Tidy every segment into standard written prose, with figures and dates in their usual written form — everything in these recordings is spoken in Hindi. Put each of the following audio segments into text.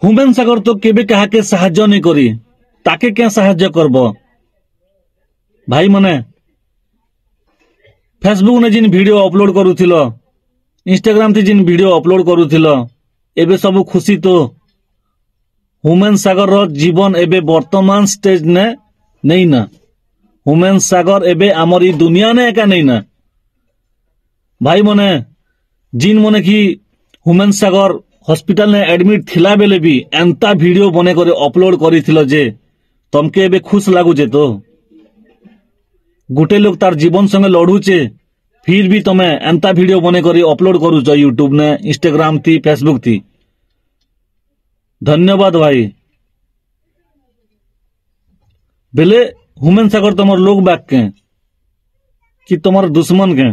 हुमेन सागर तो केबे कहा के साहाଯ୍य नहीं करी ताके क्या साहाଯ୍य करब भाई मने फेसबुक ने जिन वीडियो अपलोड करूथिल इंस्टाग्राम थी जिन वीडियो अपलोड करूथिल एबे सब खुशी तो हुमेन सागर रो जीवन एबे वर्तमान स्टेज ने नहीं ना हुमेन सागर एबे आमर ई दुनिया ने एका नहीं ना भाई मने जिन मने की हुमेन सागर हॉस्पिटल ने एडमिट थिला बेले भी एंता वीडियो बने करे अपलोड करिथिलो जे तमके एबे खुश लागुचे तो गुटे लोग तार जीवन संगे लड़ुचे फिर भी तमे एंता वीडियो बने करे अपलोड करूच यूट्यूब ने इंस्टाग्राम थी फेसबुक थी धन्यवाद भाई बेले हुमेन सागर तमर लोग बाग के कि तमर दुश्मन के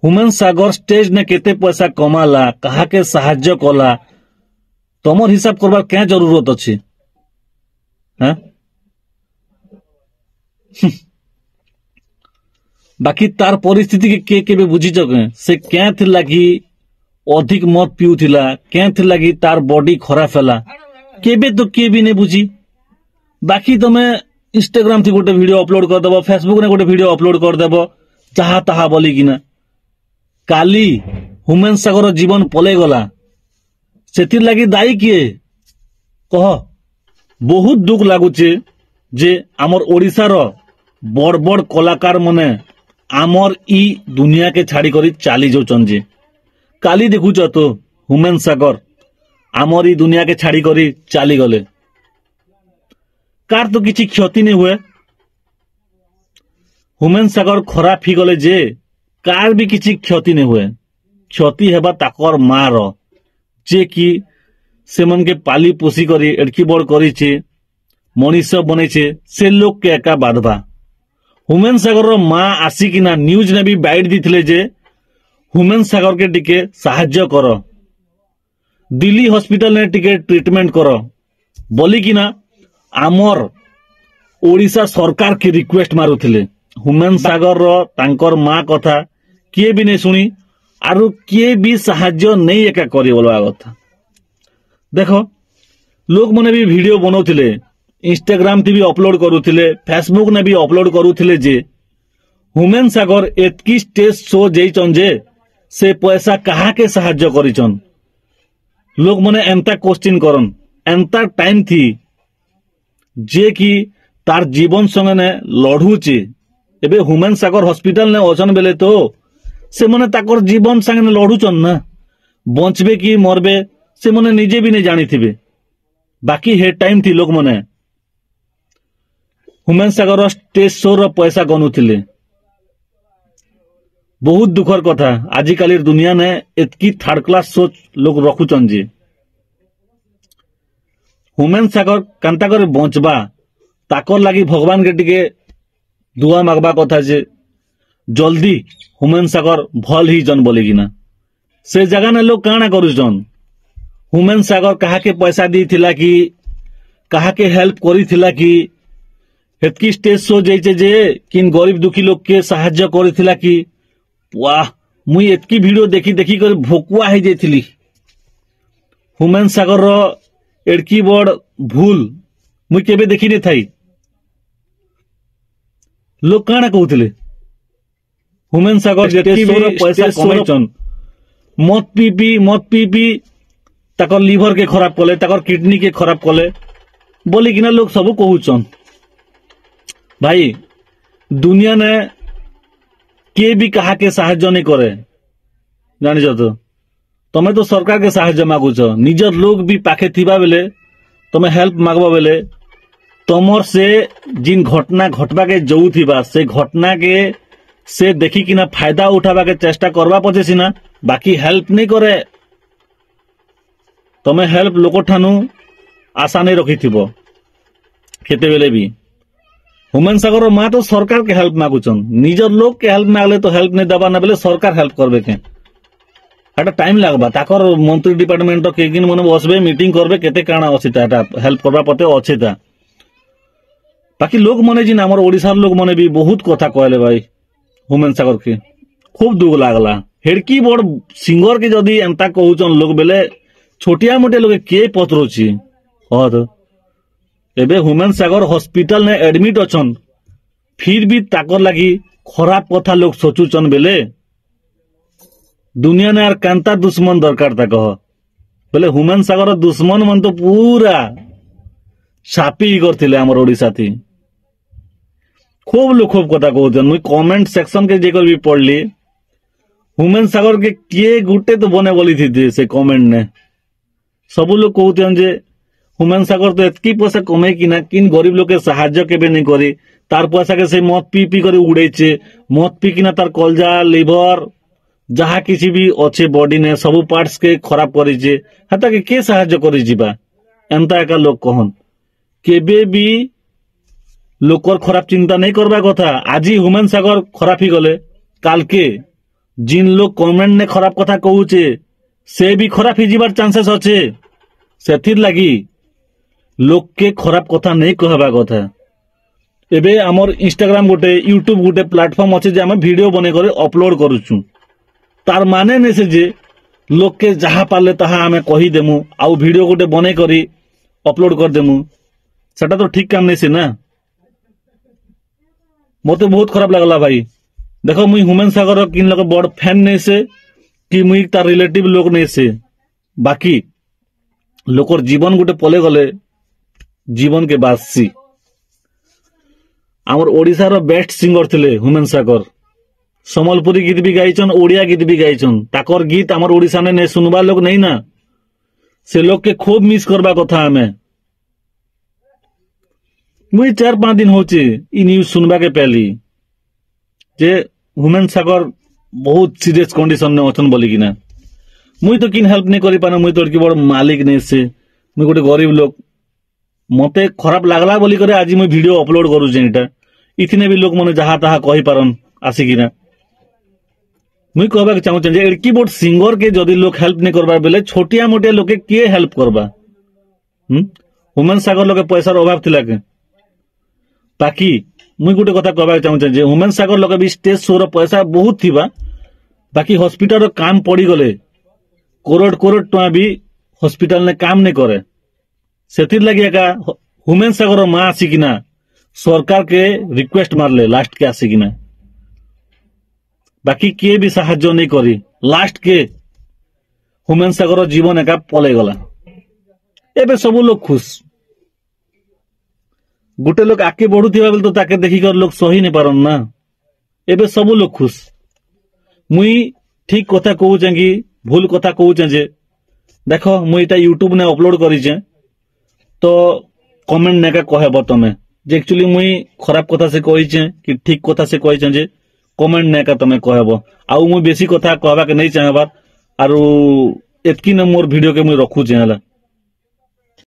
हुमेन सागर स्टेज ने केते पैसा कमाला कहा के साहाଯ୍य कला तमर हिसाब करबार क्या जरूरत अच्छी हैं बाकी तार परिस्थिति के केबे बुझी जगे से क्या थिला कि अधिक मत पिउथिला क्या थिला कि तार बॉडी खराब हैला केबे तो के भी नहीं बुझी बाकी तमे इंस्टाग्राम थी गोटे वीडियो अपलोड कर देबो फेसबुक ने गोटे वीडियो अपलोड कर देबो चाहा ताहा बोली किना काली हुमेन सागर जीवन पले गला सेतिर लागी दायी किए कह बहुत दुख लागुचे जे आमर ओडिसा रो बड़ बड़ कलाकार मने आमर ई दुनिया के छाड़ी करी चाली जाउछन जे काली देखुच तो हुमेन सागर आमर ई दुनिया के छाड़ी करी चाली गले कार तो किसी क्षति नहीं हुए हुमेन सागर खराब ही गले जे कार भी किसी क्षति नहीं हुए क्षति हेबा ताकर मार जे कि से मन के पाली पोसी करी एडकी बड़ करी छे मनीष बने छे से लोग के एका बाधबा हुमेन सागर रो माँ आसिकिना न्यूज ने भी बाइट दी जे हुमेन सागर के टिके साहाଯ୍य करो दिल्ली हॉस्पिटल ने टिके ट्रीटमेंट करो बोली किना आमर ओडिशा सरकार की रिक्वेस्ट मारुथिले हुमेन सागर रो तांकर माँ कथा किए भी नहीं शुणी आरु किए भी साहाଯ୍य नहीं एका करी बोलवा कथा देखो लोग मने भी वीडियो बनाउथिले इंस्टाग्राम थी भी अपलोड करूथिले फेसबुक ने भी अपलोड करूथिले जे हुमेन सागर एतकी स्टेज शो जेइचन जे से पैसा कहा के साहाଯ୍य करिचन लोग मने एंता क्वेश्चन करन एंता टाइम थी जे कि तार जीवन संगे ने लड़ुचे एबे हुमेन सागर हॉस्पिटल ने ओजन बेले तो से मने ताकर जीवन संगे ने लड़ुचन ना बंचबे कि मरबे से मने निजे भी नहीं जानी थिबे बाकी हे टाइम थी लोग मने हुमेन सागर स्टेज शो रो पैसा गनुथिले बहुत दुखर कथा आजिकाली दुनिया ने एतकी थर्ड क्लास सोच लोग रखुचन जे हुमेन सागर कांता करे बंचबा ताकर लागी भगवान के टिके दुआ मागबा कथा जे जल्दी हुमेन सागर भल ही जन बोले किना से जगह ने लोग काना करुचन हुमेन सागर कहा के पैसा दी थिला कि कहा के हेल्प करी थिला कि एतकी स्टेज शो जैसे जे किन गरीब दुखी लोग के साहाଯ୍य करी थिला कि वाह मुई एतकी वीडियो देखी देखी कर भोकुआ है जाइथिली हुमेन सागर रो एडकी बड़ भूल मुई केबे देखी नहीं थाई लोग काना कहूथिले हुमेन सागर जेते पैसा कमाइचन मत पी पी ताकर लिवर के खराब कले ताकर किडनी के खराब कले बोली किना लोग सब कहूचन भाई दुनिया ने के भी कहा के साहाଯ୍य नहीं करे जानिछ तो तमे तो सरकार के साहाଯ୍य मागुच निजर लोग भी पाखे थिबा बेले तमे हेल्प मागबा बेले तमर से जिन घटना घटबा के जऊ थिबा से घटना के से देखी किना फायदा उठाबा के चेष्टा करबा पछे सिना बाकी हेल्प नहीं करे तमे हेल्प लोक ठानु आशा नहीं रखी थिबो केते बेले भी हुमेन सागर माँ तो सरकार के हेल्प मागुचन निजर लोग के हेल्प मागले तो हेल्प नहीं दबा ना बेले सरकार हेल्प करबे के एटा टाइम लागबा ताकर मंत्री डिपार्टमेंट के किन मने बसबे मीटिंग करबे केते काना अछिता एटा हेल्प करबा पते अछिता बाकी लोग मने जिन हमर ओडिसा लोग मने भी बहुत कथा कहले भाई हुमेन सागर के खूब दुख लागला हेडकी बड़ सिंगर के जदी एंता कहउचन लोग बेले छोटिया मोटिया लोग किए पचरुची हाँ तो एबे ह्यूमन सागर हॉस्पिटल ने एडमिट अछन फिर भी ताकर लगी खराब कथा लोग सोचुचन बेले दुनिया ने यार कांता दुश्मन दरकार था कह बोले ह्यूमन सागर दुश्मन मन तो पूरा छापी करथिले हमर ओडिसा थी खूब लोग खूब कथा कहते मुई कमेंट सेक्शन के जेकर भी पढ़ली ह्यूमन सागर के किए गुटे तो बने बोली थी से कमेंट ने सबू लोग कहते जे ह्यूमन सागर तो एतकी पैसा कमे कि ना किन गरीब लोग के साहाय्य केबे नहीं करी तार पैसा के से मत पी पी कर उड़ेचे मत पी किना तार कलजा लिवर जहा किसी भी अच्छे बॉडी ने सबू पार्ट्स के खराब करीचे हाता के साहाय्य करी जीवा एंता एका लोग कहन केबे भी लोकर खराब चिंता नहीं करबा कथा आज ह्यूमन सागर खराब ही गले काल के जिन लोग कमेंट ने खराब कथा कहूचे से भी खराब ही जीवार चांसेस अच्छे सेथिर लगी लोग के खराब कथा नहीं कहबा कथा एबे हमर इंस्टाग्राम गोटे यूट्यूब गोटे प्लेटफॉर्म अच्छे जे हम वीडियो बने करे अपलोड करूछु तार माने नहीं से जे लोग के जहा पाले तहा हमें कही देमु आउ वीडियो गोटे बने करी अपलोड कर देमु सेटा तो ठीक काम नहीं से ना मते बहुत खराब लगला भाई देखो मुई ह्यूमन सागर किन लोग बड़ फैन नहीं से कि मुई तार रिलेटिव लोग नहीं से बाकी लोकर जीवन गोटे पले गले जीवन के बासी आमर ओडिसा रो बेस्ट सिंगर थिले ह्यूमन सागर समलपुरी गीत भी गाइछन ओडिया गीत भी गाइछन ताकर गीत आमर ओडिसा ने नहीं सुनबा लोग नहीं ना से लोग के खूब मिस करबा कथा हमें मुई 4-5 दिन होचे ई न्यूज सुनबा के पहली जे ह्यूमन सागर बहुत सीरियस कंडीशन में अछन बोली कि ना मुई तो किन हेल्प नहीं करी पाने मुई तो बड़ मालिक नहीं से मुई गोटे गरीब लोग मते खराब लागला बोली करे आज मुई वीडियो अपलोड करूचे इटा इतने भी लोग मने जहा तहा कहि पारन आसिकिना मुई कहबा चाहूचे जे एडकी बोर्ड सिंगर के जदी लोग हेल्प नहीं करबा बेले छोटिया मोटिया लोग के किए हेल्प करबा ह्यूमन सागर लोग के पैसार अभाव थिला के बाकी मुई गोटे कथा कहबा चाहूचे जे ह्यूमन सागर लोग भी स्टेज शो रो पैसा बहुत थिबा बाकी हॉस्पिटल रो काम पड़ी गले करोड़ करोड़ टका भी हॉस्पिटल ने काम नहीं करे सेथिर लगी एका ह्यूमन सागर माँ आसिकिना सरकार के रिक्वेस्ट मारले लास्ट के आसिकिना बाकी किए भी साहाय्य नहीं करी लास्ट के ह्यूमन सागर जीवन एका पले गला एबे सब लोग खुश गोटे लोग आके बढ़ुथिबा बेले तो ताके देखी कर लोग सही नहीं पारन ना एबे सब लोग खुश मुई ठीक कथा कहूचे कि भूल कथा कहूचे जे देखो मुई इटा यूट्यूब ने अपलोड करीचे तो कमेंट नेका कहब तमे जे एक्चुअली मुई खराब कथा से कहिचे कि ठीक कथा से कहिचे जे कमेंट नेका तमे कहब आउ मुई बेसी कथा कहबा के नहीं चाहबार आरु एतकी न मोर वीडियो के मुई रखुचे हला